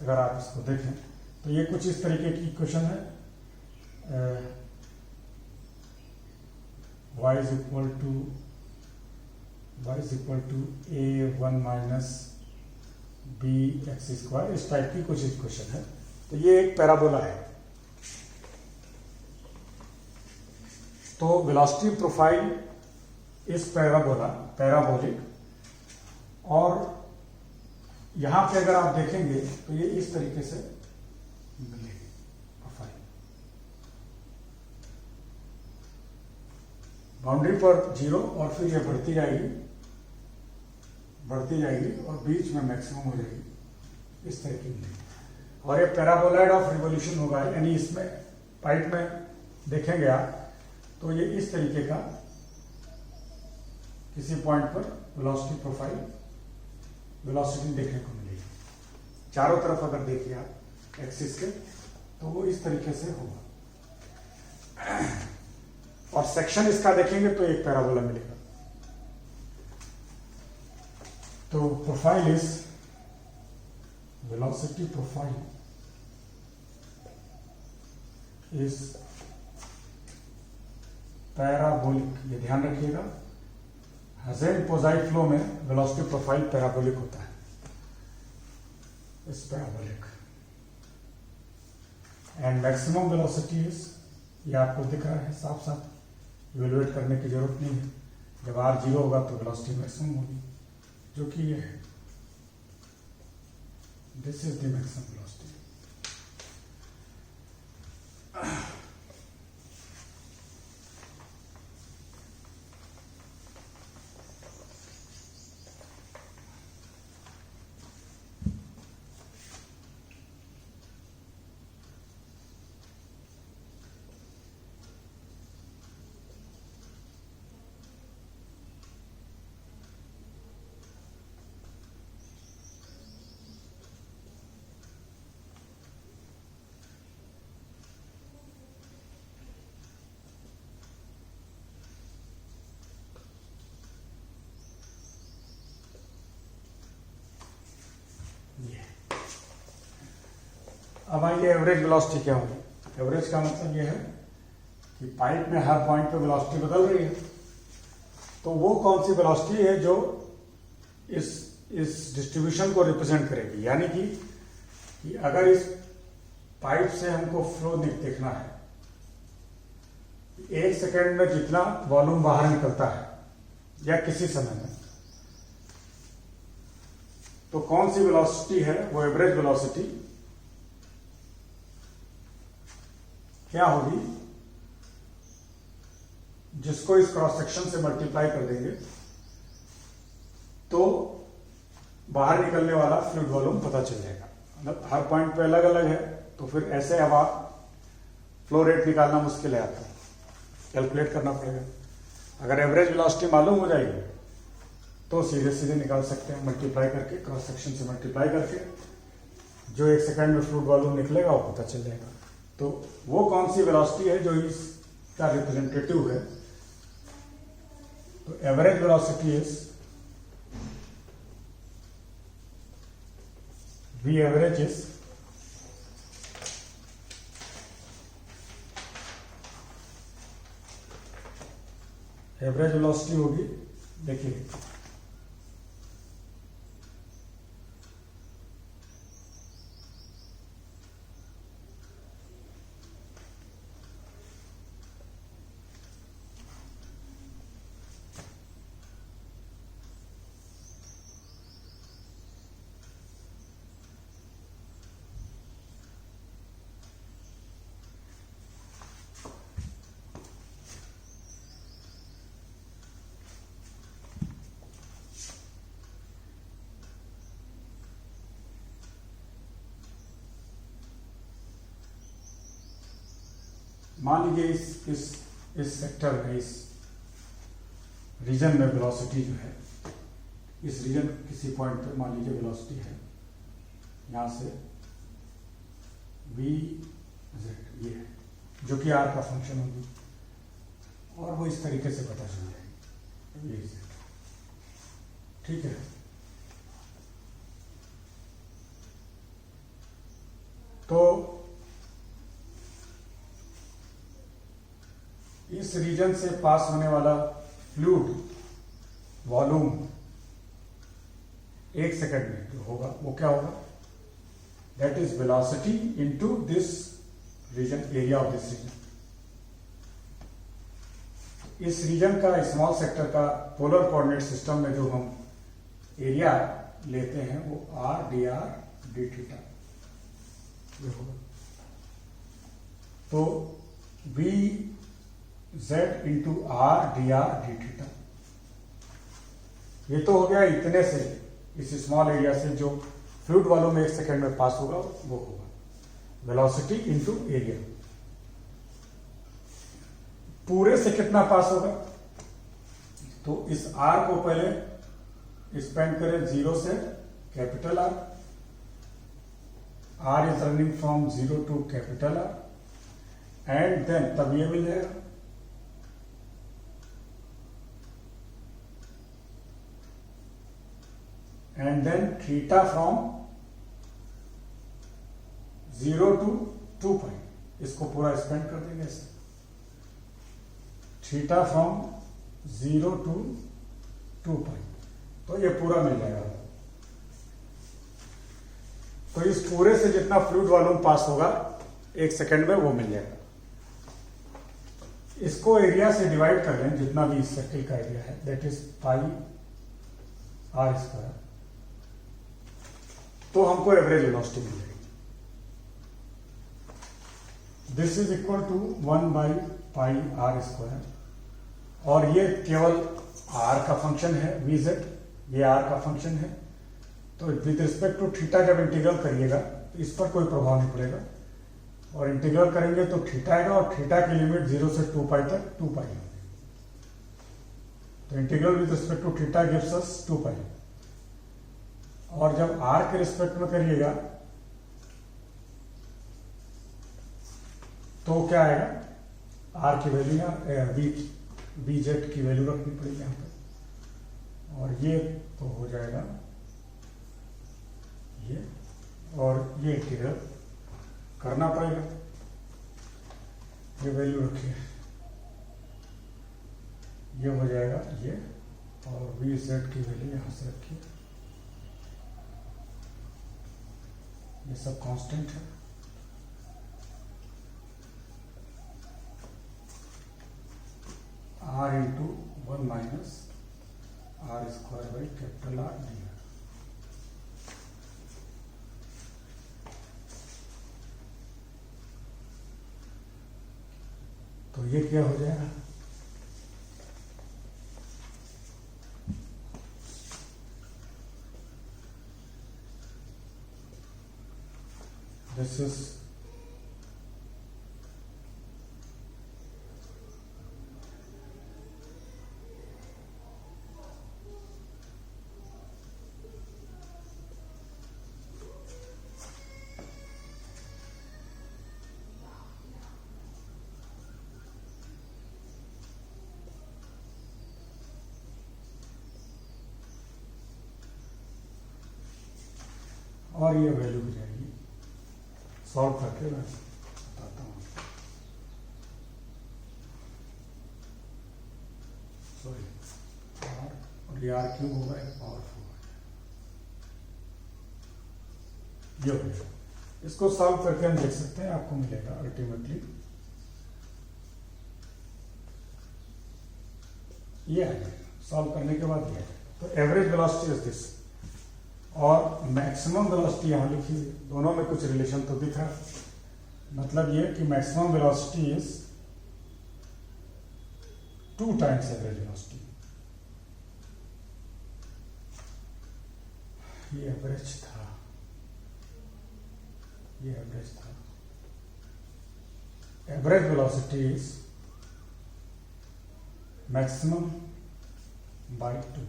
Speaker 1: अगर आप इसको देखें तो ये कुछ इस तरीके की इक्वेशन है, y is equal to a1 minus B X square, इस टाइप की कुछ इक्वेशन है। तो ये एक पैराबोला है। तो वेलोसिटी प्रोफाइल इस पैराबोलिक, और यहां पे अगर आप देखेंगे तो ये इस तरीके से मिलेगी प्रोफाइल, बाउंड्री पर 0 और फिर ये बढ़ती जाएगी और बीच में मैक्सिमम हो जाएगी, इस तरह की मिलेगी। और ये पैराबोलाइड ऑफ रिवोल्यूशन होगा, यानी इसमें पाइप में देखेंगे आप तो ये इस तरीके का किसी पॉइंट पर वेलोसिटी प्रोफाइल, वेलोसिटी देखने को मिलेगी। चारों तरफ अगर देखिए आप एक्सिस के, तो वो इस तरीके से होगा। और सेक्शन इसका देखेंगे तो एक पैराबोला मिलेगा। तो profile is velocity profile is parabolic, ये ध्यान रखिएगा। हसेन-पोज़ाई फ्लो में वेलोसिटी प्रोफाइल पैराबोलिक होता है, इस parabolic. And maximum velocity is, ये आपको दिख रहा है साफ साफ, इवेलुएट करने की जरूरत नहीं है। जब r 0 होगा तो वेलोसिटी मैक्सिमम होगी, जो कि ये है, this is the maximum velocity. अब आइए एवरेज वेलोसिटी क्या होगी। एवरेज का मतलब ये है कि पाइप में हर पॉइंट पे वेलोसिटी बदल रही है, तो वो कौन सी वेलोसिटी है जो इस डिस्ट्रीब्यूशन को रिप्रेजेंट करेगी। यानी कि अगर इस पाइप से हमको फ्लो देखना है, 1 सेकेंड में जितना वॉल्यूम बाहर निकलता है या किसी समय में, तो कौन सी वेलोसिटी है वो एवरेज वेलोसिटी क्या होगी, जिसको इस क्रॉस सेक्शन से मल्टीप्लाई कर देंगे तो बाहर निकलने वाला फ्लूइड वॉल्यूम पता चल जाएगा। मतलब हर पॉइंट पे अलग अलग है, तो फिर ऐसे हवा फ्लो रेट निकालना मुश्किल है, आपको कैलकुलेट करना पड़ेगा। अगर एवरेज वेलोसिटी मालूम हो जाएगी तो सीधे सीधे निकाल सकते हैं, मल्टीप्लाई करके, क्रॉस सेक्शन से मल्टीप्लाई करके जो 1 सेकेंड में फ्लूइड वॉल्यूम निकलेगा वो पता चल जाएगा। तो वो कौन सी वेलोसिटी है जो इसका रिप्रेजेंटेटिव है। तो average velocity is V average is average velocity होगी, देखिए मान लीजिए इस सेक्टर में, इस रीजन में वेलोसिटी जो है, इस रीजन किसी पॉइंट पे मान लीजिए वेलोसिटी है यहां से v ये है, जो कि r का फंक्शन होगी, और वो इस तरीके से पता चल जाएगी ये z, ठीक है। तो इस रीजन से पास होने वाला फ्लूइड वॉल्यूम 1 सेकेंड में जो होगा वो क्या होगा, that is velocity into this region, area of this region. इस रीजन का, स्मॉल सेक्टर का पोलर कोऑर्डिनेट सिस्टम में जो हम एरिया लेते हैं वो r dr d थीटा ये होगा। तो v z into r dr d theta, ये तो हो गया इतने से, इस स्मॉल एरिया से जो फ्लूइड वॉल्यूम 1 सेकेंड में पास होगा वो होगा वेलोसिटी इंटू एरिया। पूरे से कितना पास होगा, तो इस r को पहले स्पेंड करें 0 से capital R is running from 0 to capital R, and then तब ये मिल जाएगा and then theta from 0 to 2 pi, इसको पूरा स्पेंड कर देंगे ऐसे, थीटा फ्रॉम 0 to 2 pi, तो ये पूरा मिल जाएगा। तो इस पूरे से जितना फ्लूइड वॉल्यूम पास होगा 1 सेकेंड में वो मिल जाएगा। इसको एरिया से डिवाइड कर लें, जितना भी इस सर्किल का एरिया है, that is pi r square, तो हमको एवरेज वेलोसिटी मिल जाएगी। This is equal to 1 by pi r square, और ये केवल r का फंक्शन है, vz, ये r का फंक्शन है। तो विद रिस्पेक्ट टू थीटा जब इंटीग्रल करिएगा तो इस पर कोई प्रभाव नहीं पड़ेगा, और इंटीग्रल करेंगे तो थीटा आएगा, और थीटा की लिमिट 0 से 2 पाई तक 2 पाई होगी। तो integral with respect to theta gives us 2 pi, और जब r के रिस्पेक्ट में करिएगा तो क्या आएगा, r की वैल्यू या vz की वैल्यू रखनी पड़ेगी यहाँ पर, और ये तो हो जाएगा ये, और ये इंटीग्रल करना पड़ेगा। ये वैल्यू रखिए, ये हो जाएगा ये, और वी जेड की वैल्यू यहाँ से रखिए, ये सब कांस्टेंट है। R into 1 minus R square by capital R D R. तो ये क्या हो जाएगा, दिस इज और ये वैल्यू भी जाएगी, सॉल्व करके मैं बताता हूँ। सॉरी, आर और ये आर क्यूब होगा, एक पावर 4 ये हो गया। इसको सॉल्व करके हम देख सकते हैं, आपको मिलेगा अल्टीमेटली ये आ जाएगा। सॉल्व करने के बाद ये आ जाएगा। तो एवरेज वेलोसिटी इज दिस, और मैक्सिमम वेलोसिटी यहां लिखी है, दोनों में कुछ रिलेशन तो दिख रहा है। मतलब ये कि maximum velocity is 2 times average velocity. ये एवरेज था, ये एवरेज था। Average velocity is maximum by 2,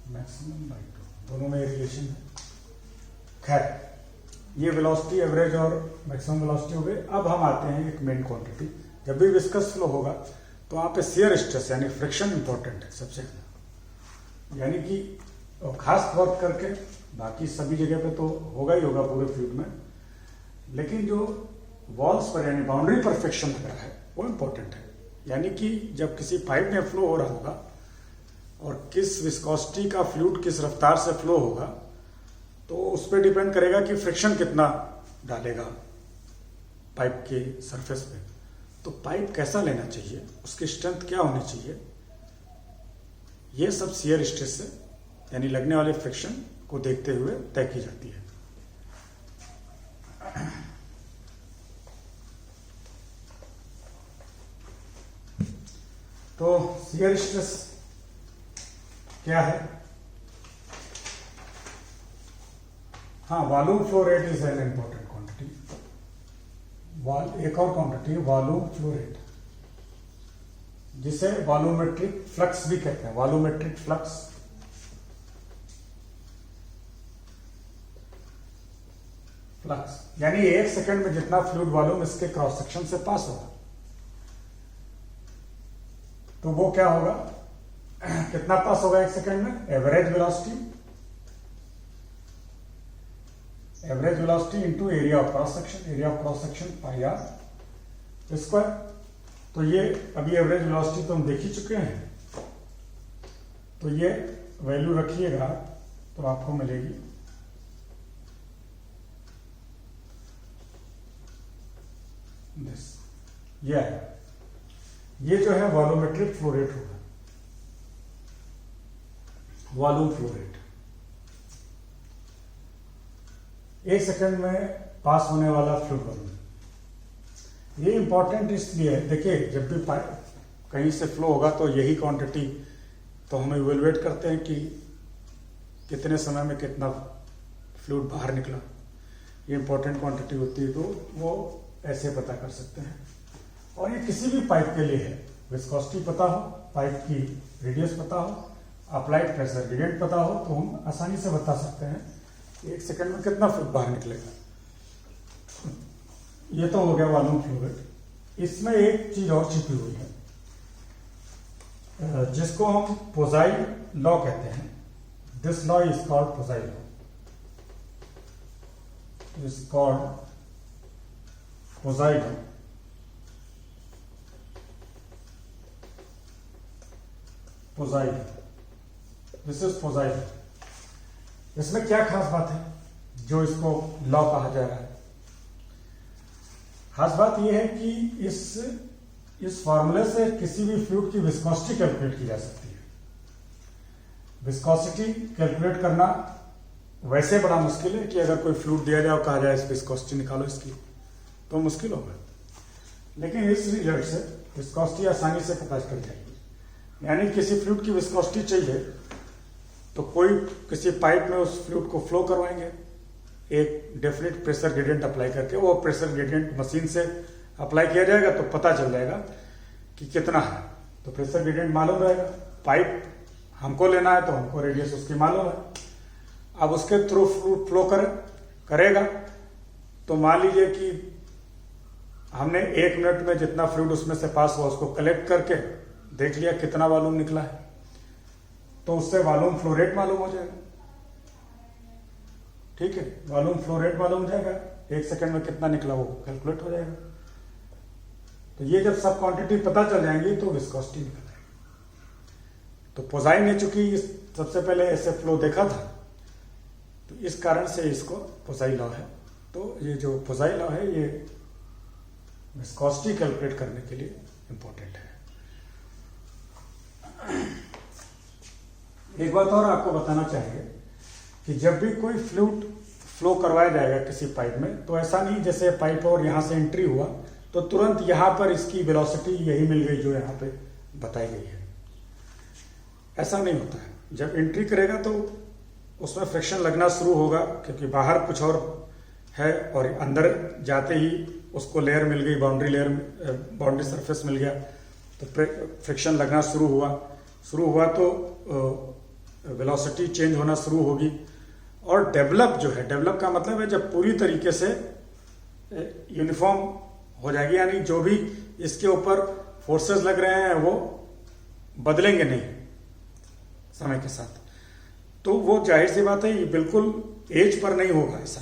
Speaker 1: maximum by 2, दोनों में रिलेशन है। खैर, ये वेलोसिटी एवरेज और मैक्सिमम वेलोसिटी हो गई। अब हम आते हैं एक मेन क्वांटिटी। जब भी विस्कस फ्लो होगा तो वहां पे शियर स्ट्रेस यानी फ्रिक्शन इंपॉर्टेंट है सबसे ज्यादा, यानी कि खास तौर करके बाकी सभी जगह पे तो होगा ही होगा पूरे फ्लूइड में, लेकिन जो वॉल्स पर यानी बाउंड्री पर फ्रिक्शन लग रहा है वो इंपॉर्टेंट है। यानी कि जब किसी पाइप में फ्लो हो रहा होगा और किस विस्कोसिटी का फ्लूइड किस रफ्तार से फ्लो होगा, तो उस पर डिपेंड करेगा कि फ्रिक्शन कितना डालेगा पाइप के सरफेस पे। तो पाइप कैसा लेना चाहिए, उसकी स्ट्रेंथ क्या होनी चाहिए, ये सब शियर स्ट्रेस से यानी लगने वाले फ्रिक्शन को देखते हुए तय की जाती है। तो शियर स्ट्रेस क्या है? हाँ, volume flow rate is an important quantity. एक और क्वांटिटी वॉल्यूम फ्लो रेट, जिसे वॉल्यूमेट्रिक फ्लक्स भी कहते हैं। वॉल्यूमेट्रिक फ्लक्स यानी 1 सेकंड में जितना फ्लूइड वॉल्यूम इसके क्रॉस सेक्शन से पास होगा, तो वो क्या होगा, कितना पास होगा 1 सेकंड में? Average velocity into area of cross section. Area of cross section pi R square. तो ये अभी एवरेज वेलोसिटी तो हम देख ही चुके हैं, तो ये वैल्यू रखिएगा तो आपको मिलेगी दिस। ये है, ये जो है वॉल्यूमेट्रिक फ्लो रेट होगा, वॉल्यूम फ्लो रेट। 1 सेकंड में पास होने वाला फ्लूइड वॉल्यूम। ये इंपॉर्टेंट इसलिए है, देखिए जब भी कहीं से फ्लो होगा तो यही क्वांटिटी तो हम इवेलुएट करते हैं कि कितने समय में कितना फ्लूइड बाहर निकला। ये इंपॉर्टेंट क्वांटिटी होती है, तो वो ऐसे पता कर सकते हैं। और ये किसी भी पाइप के लिए है, विस्कोसिटी पता हो, पाइप की रेडियस पता हो, अप्लाइड प्रेशर ग्रेडियंट पता हो, तो हम आसानी से बता सकते हैं 1 सेकंड में कितना फ्लूइड बाहर निकलेगा। ये तो हो गया वॉल्यूम फ्लो रेट। इसमें एक चीज और छिपी हुई है, जिसको हम पोजाइल लॉ कहते हैं। This law is called Poiseuille law. is called Poseidon. Poseidon. This is Poseidon. इसमें क्या खास बात है जो इसको लॉ कहा जा रहा है? खास बात यह है कि इस फॉर्मूले से किसी भी फ्लूइड की विस्कोसिटी कैलकुलेट की जा सकती है। विस्कोसिटी कैलकुलेट करना वैसे बड़ा मुश्किल है कि अगर कोई फ्लूइड दिया जाए और कहा जाए इस विस्कोसिटी निकालो इसकी, तो मुश्किल होगा। लेकिन इस रिजल्ट से विस्कोसिटी आसानी से पता चल जाएगी। यानी किसी फ्लूइड की विस्कोसिटी चाहिए तो कोई किसी पाइप में उस फ्लूइड को फ्लो करवाएंगे, एक डेफिनेट प्रेशर ग्रेडियंट अप्लाई करके, वो प्रेशर ग्रेडियंट मशीन से अप्लाई किया जाएगा तो पता चल जाएगा कि कितना है। तो प्रेशर ग्रेडियंट मालूम रहेगा, पाइप हमको लेना है तो हमको रेडियस उसकी मालूम है। अब उसके थ्रू फ्लो करेगा तो मान लीजिए कि हमने 1 मिनट में जितना फ्लूइड उसमें से पास हुआ उसको कलेक्ट करके देख लिया कितना वॉल्यूम निकला है, तो उससे वॉल्यूम फ्लो रेट मालूम हो जाएगा। ठीक है, वॉल्यूम फ्लो रेट मालूम हो जाएगा, 1 सेकंड में कितना निकला वो कैलकुलेट हो जाएगा। तो ये जब सब क्वांटिटी पता चल जाएंगी तो विस्कोसिटी निकल जाएगी। तो पोजाइन ने चूंकि सबसे पहले ऐसे फ्लो देखा था तो इस कारण से इसको पोजाई लॉ है। तो ये जो पोजाई लॉ है ये विस्कोसिटी कैलकुलेट करने के लिए इंपॉर्टेंट है। एक बात और आपको बताना चाहिए कि जब भी कोई फ्लूइड फ्लो करवाया जाएगा किसी पाइप में तो ऐसा नहीं जैसे पाइप और यहां से एंट्री हुआ तो तुरंत यहां पर इसकी वेलोसिटी यही मिल गई जो यहां पे बताई गई है। ऐसा नहीं होता है। जब एंट्री करेगा तो उसमें फ्रिक्शन लगना शुरू होगा क्योंकि बाहर कुछ और है और अंदर जाते ही उसको लेयर मिल गई, बाउंड्री सरफेस मिल गया तो फ्रिक्शन लगना शुरू हुआ तो वेलोसिटी चेंज होना शुरू होगी। और डेवलप जो है, डेवलप का मतलब है जब पूरी तरीके से यूनिफॉर्म हो जाएगी, यानी जो भी इसके ऊपर फोर्सेस लग रहे हैं वो बदलेंगे नहीं समय के साथ, तो वो जाहिर सी बात है ये बिल्कुल एज पर नहीं होगा। ऐसा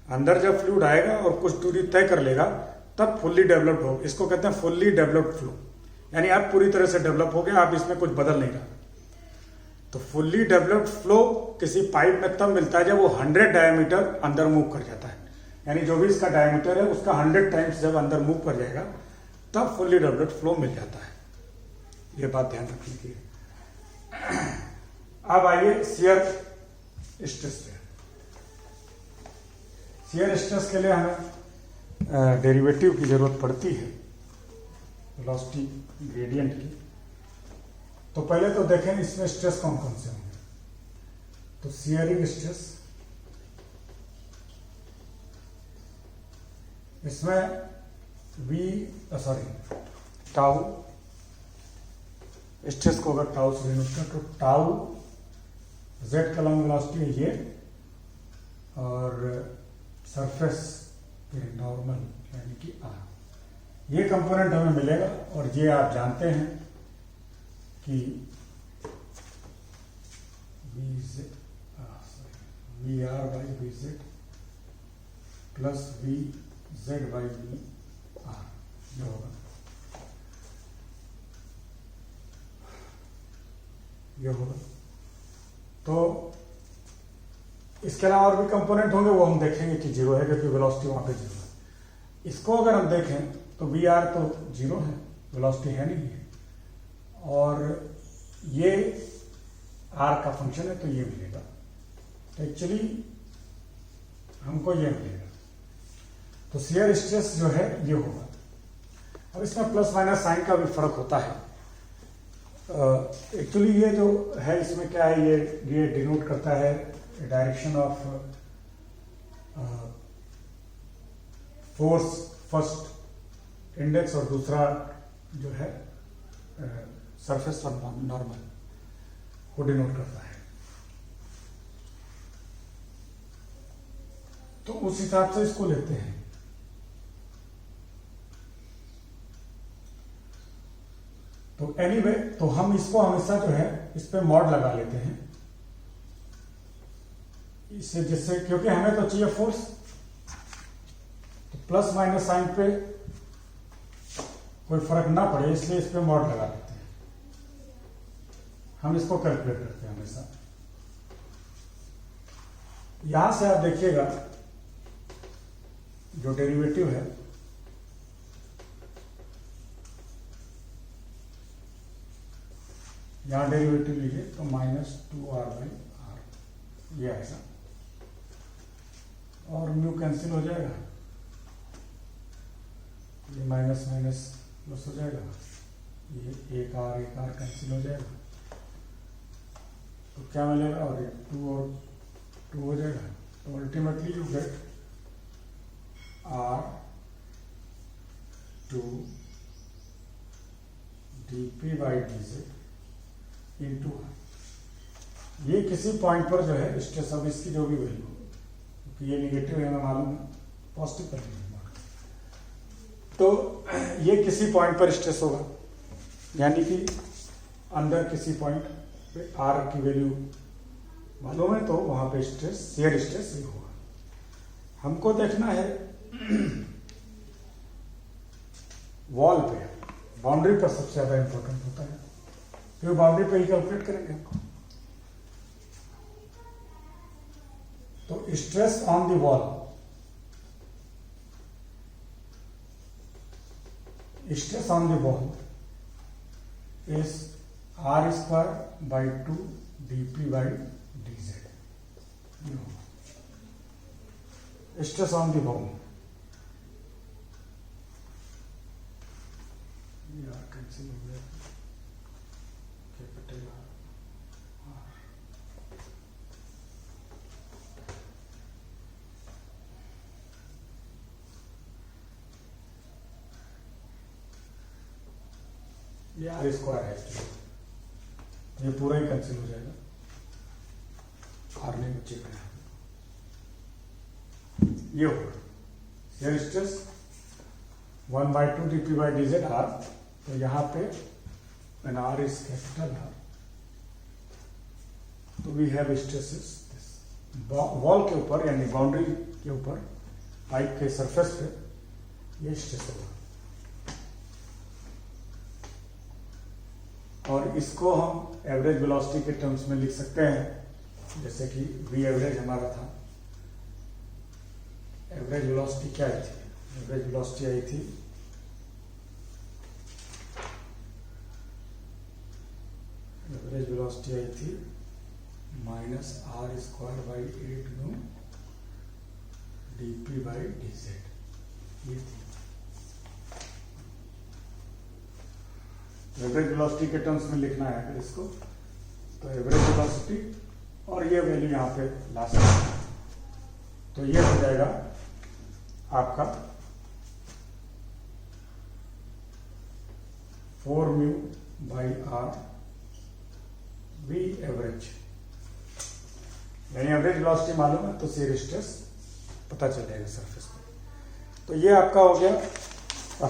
Speaker 1: अंदर जब फ्लूइड आएगा और कुछ दूरी तय कर लेगा तब फुल्ली डेवलप्ड हो, इसको कहते हैं फुल्ली डेवलप्ड फ्लो, यानी आप पूरी तरह से डेवलप हो गए, आप इसमें कुछ बदल नहीं रहा। तो फुल्ली डेवलप्ड फ्लो किसी पाइप में तब मिलता है जब वो 100 डायमीटर अंदर मूव कर जाता है, यानी जो भी इसका डायमीटर है उसका 100 टाइम्स जब अंदर मूव कर जाएगा तब फुल्ली डेवलप्ड फ्लो मिल जाता है। ये बात ध्यान रखने की है। अब आइए शियर स्ट्रेस पे। शियर स्ट्रेस के लिए हमें डेरिवेटिव की जरूरत पड़ती है वेलोसिटी ग्रेडियंट की। तो पहले तो देखें इसमें स्ट्रेस कौन कौन से होंगे। तो शियरिंग स्ट्रेस, इसमें टाउ स्ट्रेस को अगर टाउ से डिनोट करें तो टाउ जेड का लॉन्ग वेलोसिटी है ये, और सरफेस नॉर्मल यानी कि आर, ये कंपोनेंट हमें मिलेगा। और ये आप जानते हैं कि V R by V Z plus V Z by V R जो होगा ये होगा। तो इसके अलावा और भी कंपोनेंट होंगे, वो हम देखेंगे कि जीरो है क्योंकि वेलोसिटी वहां पे जीरो है। इसको अगर हम देखें तो वी आर तो जीरो है, वेलोसिटी है नहीं है, और ये आर का फंक्शन है तो ये मिलेगा। तो एक्चुअली हमको ये मिलेगा। तो शियर स्ट्रेस जो है ये होगा। अब इसमें प्लस माइनस साइन का भी फर्क होता है। एक्चुअली ये जो है इसमें क्या है, ये डिनोट करता है direction of force, first index और दूसरा जो है सरफेस और नॉर्मल को डिनोट करता है। तो उस हिसाब से इसको लेते हैं। तो एनीवे तो हम इसको हमेशा जो है इस पे मॉड लगा लेते हैं इससे, जिससे क्योंकि हमें तो चाहिए फोर्स, प्लस माइनस साइन पे कोई फर्क ना पड़े इसलिए इस पे मॉड लगा देते हैं। हम इसको कैलकुलेट करते हैं हमेशा। यहां से आप देखिएगा जो डेरिवेटिव है यहां डेरिवेटिव लीजिए तो -2r/r ये आएगा और म्यू कैंसिल हो जाएगा, ये माइनस माइनस प्लस हो जाएगा, ये एक आर कैंसिल हो जाएगा तो क्या मिलेगा, और ये 2 और 2 हो जाएगा। तो ultimately you get r2 dp/dz into ये किसी पॉइंट पर जो है स्ट्रेस, अब इसकी जो भी वैल्यू हो, क्योंकि ये निगेटिव है हमें मालूम है, पॉजिटिव कर दीजिए तो ये किसी पॉइंट पर स्ट्रेस होगा, यानी कि अंदर किसी पॉइंट पे आर की वैल्यू मालूम है तो वहां पे स्ट्रेस, शियर स्ट्रेस ये होगा। हमको देखना है वॉल पे, बाउंड्री पर सबसे ज्यादा इंपॉर्टेंट होता है, क्योंकि बाउंड्री पे ही कैलकुलेट करेंगे हमको। तो stress on the wall, stress on the wall is r²/2 dp/dz। Stress on the wall cancel हो गया, कैपिटल R। ये r² है, ये पूरा ही कैंसिल हो जाएगा, r नहीं बचेगा। ये होगा शियर स्ट्रेस 1/2 dp/dz r। तो यहां पे when r is capital R, तो वी हैव स्ट्रेसेस वॉल के ऊपर, यानी बाउंड्री के ऊपर पाइप के सरफेस पे ये स्ट्रेस होगा। और इसको हम एवरेज वेलोसिटी के टर्म्स में लिख सकते हैं, जैसे कि v एवरेज हमारा था। एवरेज वेलोसिटी क्या आई थी? एवरेज वेलोसिटी आई थी -r²/8 म्यू dp/dz ये थी। एवरेज वेलोसिटी के टर्म्स में लिखना है अगर इसको, तो एवरेज वेलोसिटी और ये वैल्यू यहां पे ला सकते हैं, तो ये हो जाएगा आपका 4μ/r v एवरेज, यानी एवरेज वेलोसिटी मालूम है तो शियर स्ट्रेस पता चल जाएगा सरफेस पे। तो ये आपका हो गया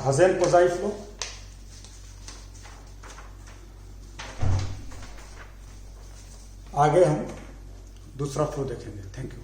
Speaker 1: हसेन-कोज़ाई फ्लो। आगे हम दूसरा फ्लो देखेंगे। Thank you.